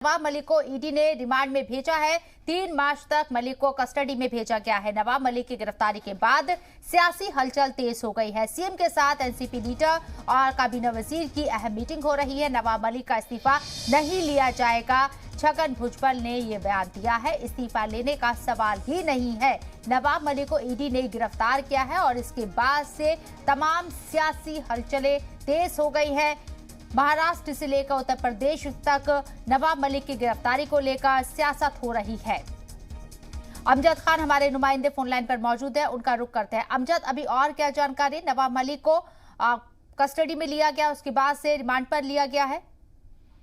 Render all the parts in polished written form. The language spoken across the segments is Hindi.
नवाब मलिक को ईडी ने रिमांड में भेजा है। 3 मार्च तक मलिक को कस्टडी में भेजा गया है। नवाब मलिक की गिरफ्तारी के बाद सियासी हलचल तेज हो गई है। सीएम के साथ एनसीपी लीडर और काबीना वजीर की अहम मीटिंग हो रही है। नवाब मलिक का इस्तीफा नहीं लिया जाएगा, छगन भुजबल ने ये बयान दिया है। इस्तीफा लेने का सवाल ही नहीं है। नवाब मलिक को ईडी ने गिरफ्तार किया है और इसके बाद से तमाम सियासी हलचलें तेज हो गई है। महाराष्ट्र से लेकर उत्तर प्रदेश तक नवाब मलिक की गिरफ्तारी को लेकर सियासत हो रही है। अमजद खान हमारे नुमाइंदे फोन लाइन पर मौजूद है, उनका रुख करते हैं। अमजद, अभी और क्या जानकारी? नवाब मलिक को कस्टडी में लिया गया, उसके बाद से रिमांड पर लिया गया है?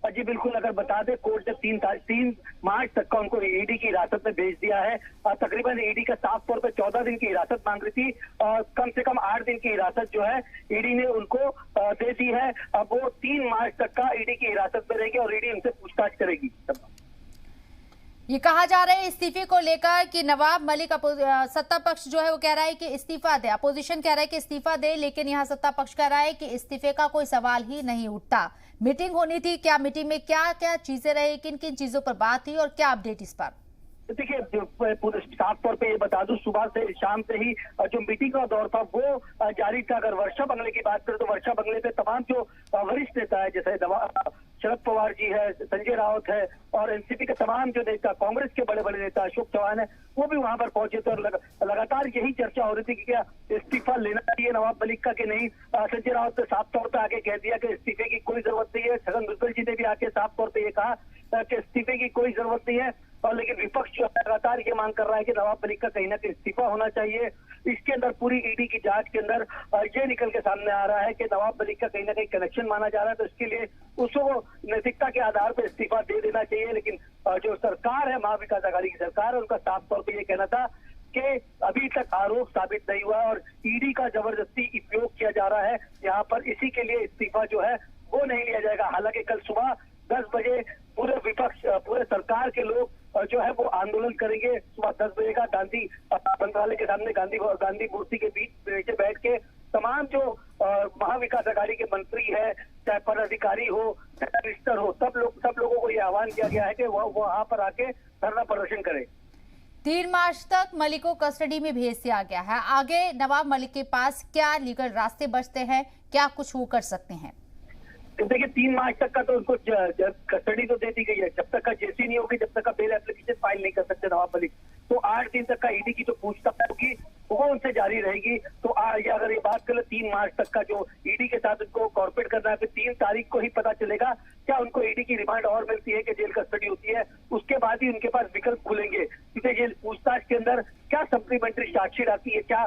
जी बिल्कुल, अगर बता दें कोर्ट ने 3 मार्च तक का उनको ईडी की हिरासत में भेज दिया है। तकरीबन ईडी का साफ तौर पर 14 दिन की हिरासत मांग रही थी और कम से कम 8 दिन की हिरासत जो है ईडी ने उनको दे दी है। अब वो 3 मार्च तक का ईडी की हिरासत में रहेगी और ईडी उनसे पूछताछ करेगी। ये कहा जा रहा है इस्तीफे को लेकर कि नवाब मलिक सत्ता पक्ष जो है वो कह रहा है कि इस्तीफा दे, अपोजिशन कह रहा है कि इस्तीफा दे, लेकिन यहाँ सत्ता पक्ष कह रहा है कि इस्तीफे का कोई सवाल ही नहीं उठता। मीटिंग होनी थी, क्या मीटिंग में क्या क्या चीजें रही, किन किन चीजों पर बात हुई और क्या अपडेट इस पर? देखिए, साफ तौर पे ये बता दूं, सुबह से शाम से ही जो मीटिंग का दौर था वो जारी था। अगर वर्षा बंगले की बात करें तो वर्षा बंगले पे तमाम जो वरिष्ठ नेता है, जैसे शरद पवार जी है, संजय राउत है और एनसीपी के तमाम जो नेता, कांग्रेस के बड़े बड़े नेता अशोक चौहान है, वो भी वहां पर पहुंचे थे और लगातार यही चर्चा हो रही थी कि क्या इस्तीफा लेना चाहिए नवाब मलिक का कि नहीं। संजय राउत ने साफ तौर पर आके कह दिया कि इस्तीफे की कोई जरूरत नहीं है। छगन भुजबल जी ने भी आके साफ तौर पर ये कहा कि इस्तीफे की कोई जरूरत नहीं है। और लेकिन विपक्ष जो लगातार ये मांग कर रहा है कि नवाब मलिक का कहीं ना कहीं इस्तीफा होना चाहिए। इसके अंदर पूरी ईडी की जांच के अंदर ये निकल के सामने आ रहा है कि नवाब मलिक का कहीं ना कहीं कनेक्शन माना जा रहा है, तो इसके लिए उसको नैतिकता के आधार पर इस्तीफा दे देना चाहिए। लेकिन जो सरकार है, महाविकास आघाड़ी की सरकार है, उनका साफ तौर पर यह कहना था कि अभी तक आरोप साबित नहीं हुआ और ईडी का जबरदस्ती उपयोग किया जा रहा है यहाँ पर, इसी के लिए इस्तीफा जो है वो नहीं लिया जाएगा। हालांकि कल सुबह 10 बजे पूरे विपक्ष, पूरे सरकार के लोग जो है वो आंदोलन करेंगे। सुबह 10 बजे का गांधी मंत्रालय के सामने गांधी मूर्ति के बीच नीचे बैठ के तमाम जो महाविकास आघाड़ी के मंत्री है, चाहे पदाधिकारी हो, चाहे मिनिस्टर हो, सब लोगों को ये आह्वान किया गया है कि वो वहां पर आके धरना प्रदर्शन करें। 3 मार्च तक मलिक को कस्टडी में भेज दिया गया है। आगे नवाब मलिक के पास क्या लीगल रास्ते बचते हैं, क्या कुछ वो कर सकते हैं? देखिए, 3 मार्च तक का तो उनको कस्टडी तो दे दी गई है। जब तक का जेसी नहीं होगी, जब तक का बेल एप्लीकेशन फाइल नहीं कर सकते नवाब मलिक, तो 8 दिन तक का ईडी की जो पूछताछ होगी वो उनसे जारी रहेगी। तो अगर ये बात करें 3 मार्च तक का जो ईडी के साथ उनको कॉर्पोरेट करना है, फिर 3 तारीख को ही पता चलेगा क्या उनको ईडी की रिमांड और मिलती है कि जेल कस्टडी होती है। उसके बाद ही उनके पास विकल्प खुलेंगे क्योंकि जेल पूछताछ के अंदर क्या सप्लीमेंट्री चार्जशीट आती है, क्या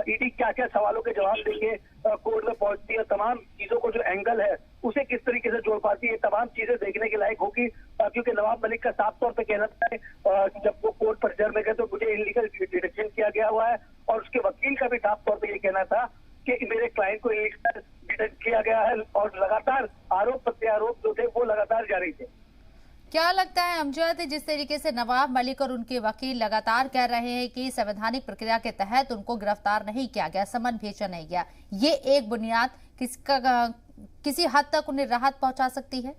ईडी क्या क्या सवालों के जवाब देंगे, कोर्ट में पहुंचती है, तमाम चीजों को जो एंगल है उसे किस तरीके से जोड़ पाती है, तमाम चीजें देखने के लायक होगी। क्योंकि नवाब मलिक का साफ तौर पे कहना था जब वो कोर्ट परिसर में गए तो मुझे इलीगल डिटेक्शन किया गया हुआ है और उसके वकील का भी साफ तौर पे ये कहना था कि मेरे क्लाइंट को इलीगल डिटेक्ट किया गया है और लगातार आरोप प्रत्यारोप जो थे वो लगातार जारी थे। क्या लगता है अमजद, जिस तरीके से नवाब मलिक और उनके वकील लगातार कह रहे हैं कि संवैधानिक प्रक्रिया के तहत उनको गिरफ्तार नहीं किया गया, समन भेजा नहीं गया, ये एक बुनियाद किसी हद तक उन्हें राहत पहुंचा सकती है?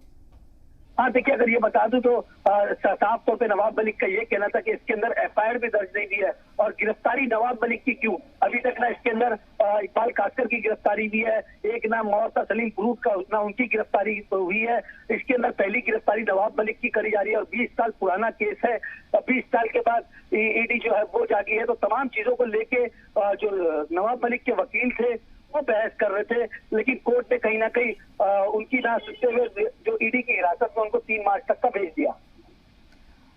हाँ, देखिए, अगर ये बता दूं तो साफ तौर पे नवाब मलिक का ये कहना था कि इसके अंदर एफआईआर भी दर्ज नहीं हुई है और गिरफ्तारी नवाब मलिक की क्यों, अभी तक ना इसके अंदर इकबाल कासकर की गिरफ्तारी हुई है, एक ना मोहता सलीम ग्रुप का ना उनकी गिरफ्तारी हुई है। इसके अंदर पहली गिरफ्तारी नवाब मलिक की करी जा रही है और 20 साल पुराना केस है। 20 साल के बाद ईडी जो है वो जागी है। तो तमाम चीजों को लेके जो नवाब मलिक के वकील थे वो बहस कर रहे थे, लेकिन कोर्ट ने कहीं ना कहीं उनकी ना सुनते हुए जो ईडी की हिरासत में उनको 3 मार्च तक का भेज दिया।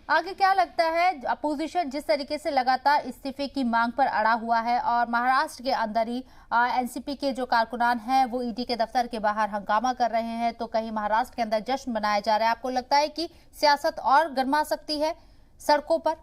आगे क्या लगता है, अपोजिशन जिस तरीके से लगातार इस्तीफे की मांग पर अड़ा हुआ है और महाराष्ट्र के अंदर ही एनसीपी के जो कारकुनान हैं वो ईडी के दफ्तर के बाहर हंगामा कर रहे हैं, तो कहीं महाराष्ट्र के अंदर जश्न मनाया जा रहा है, आपको लगता है कि सियासत और गर्मा सकती है सड़कों पर?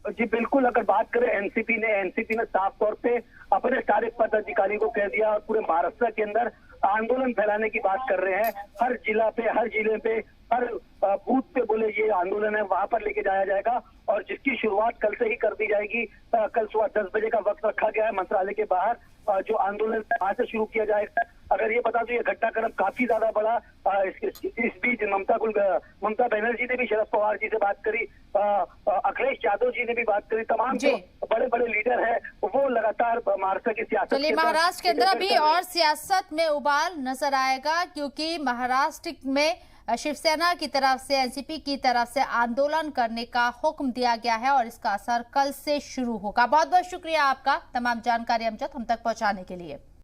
जी बिल्कुल, अगर बात करें एनसीपी ने साफ तौर पे अपने सारे पदाधिकारी को कह दिया और पूरे महाराष्ट्र के अंदर आंदोलन फैलाने की बात कर रहे हैं। हर जिले पे हर बूथ पे बोले ये आंदोलन है, वहां पर लेके जाया जाएगा और जिसकी शुरुआत कल से ही कर दी जाएगी। कल सुबह 10 बजे का वक्त रखा गया है मंत्रालय के बाहर, जो आंदोलन वहां से शुरू किया जाएगा। अगर ये बता दूं, ये घटनाक्रम काफी ज्यादा बड़ा। इस बीच ममता बनर्जी ने भी शरद पवार जी से बात करी, अखिलेश यादव जी ने भी बात करी, तमाम जो बड़े बड़े लीडर हैं वो लगातार महाराष्ट्र की सियासत। चलिए, महाराष्ट्र के अंदर अभी और सियासत में उबाल नजर आएगा, क्योंकि महाराष्ट्र में शिवसेना की तरफ से, एनसीपी की तरफ से आंदोलन करने का हुक्म दिया गया है और इसका असर कल से शुरू होगा। बहुत बहुत शुक्रिया आपका तमाम जानकारी अमजद हम तक पहुंचाने के लिए।